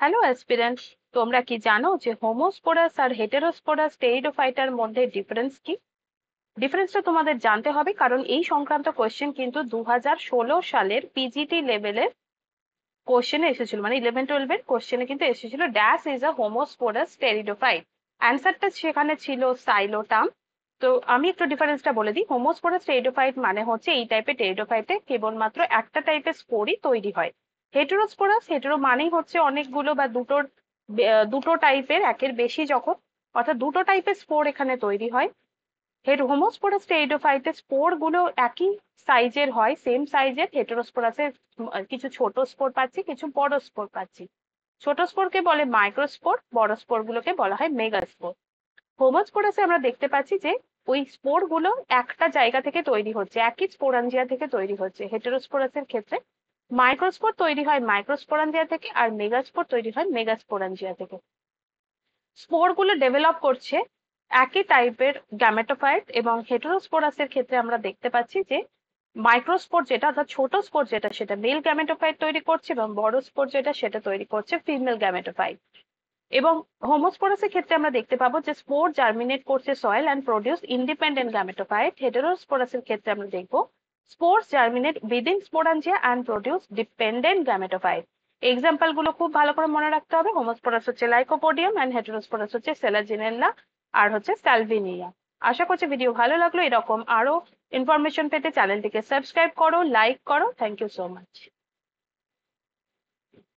Hello aspirant, তোমরা কি জানো যে হোমোস্পোরাস আর হেটেরোস্পোরাস টেরিডোফাইটার মধ্যে ডিফারেন্স কি? ডিফারেন্সটা তোমাদের জানতে হবে, কারণ এই সংক্রান্ত কোয়েশ্চেন কিন্তু 2016 সালের পিজিটি লেভেলের কোশ্চেনে এসেছিল, মানে 11-12 কোশ্চেনে কিন্তু এসেছিল dash is a homosporous pteridophyte. অ্যান্সারটা সেখানে ছিল সাইলোটাম। তো আমি একটু ডিফারেন্সটা বলে দিই। হোমোস্পোরাস টেরিডোফাইট মানে হচ্ছে এই টাইপের টেরিডোফাইটে কেবলমাত্র একটা টাইপের স্পোরই তৈরি হয়। হেটেরোস্পোরাস, হেটেরো মানেই হচ্ছে অনেকগুলো বা দুটো টাইপের একের বেশি, যখন অর্থাৎ দুটো টাইপের স্পোর এখানে তৈরি হয়। হোমোস্পোরাস টেরিডোফাইটে স্পোর গুলো একই সাইজের হয়, সেম সাইজের। হেটেরোস্পোরাসে কিছু ছোট স্পোর পাচ্ছি, কিছু বড় স্পোর পাচ্ছি। ছোট স্পোরকে বলে মাইক্রোস্পোর, বড় স্পোর গুলোকে বলা হয় মেগাস্পোর। হোমোস্পোরাসে আমরা দেখতে পাচ্ছি যে ওই স্পোর গুলো একটা জায়গা থেকে তৈরি হচ্ছে, একই স্পোরাঞ্জিয়া থেকে তৈরি হচ্ছে। হেটেরোস্পোরাসের ক্ষেত্রে মাইক্রোস্পোর তৈরি হয় মাইক্রোস্পোরাঞ্জিয়া থেকে, আর মেগাস্পোর তৈরি হয় মেগাস্পোরাঞ্জিয়া থেকে। স্পোর গুলো ডেভেলপ করছে একই টাইপের গ্যামেটোফাইট, এবং হেটেরোস্পোরাসের ক্ষেত্রে আমরা দেখতে পাচ্ছি যে মাইক্রোস্পোর যেটা অর্থাৎ ছোট স্পোর যেটা, সেটা মেল গ্যামেটোফাইট তৈরি করছে, এবং বড় স্পোর যেটা সেটা তৈরি করছে ফিমেল গ্যামেটোফাইট। এবং হোমোস্পোরাসের ক্ষেত্রে আমরা দেখতে পাবো যে স্পোর জার্মিনেট করছে soil and produce independent gametophyte. হেটেরোস্পোরাসের ক্ষেত্রে আমরা দেখবো spores germinate within sporangia and produce dependent gametophyte. Example গুলো খুব ভালো করে মনে রাখতে হবে। হোমোস্পোরাস হচ্ছে লাইকোপোডিয়াম, অ্যান্ড হেটেরোস্পোরাস হচ্ছে সেলাজিনেল্লা আর হচ্ছে সালভিনিয়া। আশা করছি ভিডিও ভালো লাগলো। এরকম আরো ইনফরমেশন পেতে চ্যানেলটিকে সাবস্ক্রাইব করো, লাইক করো। Thank you so much.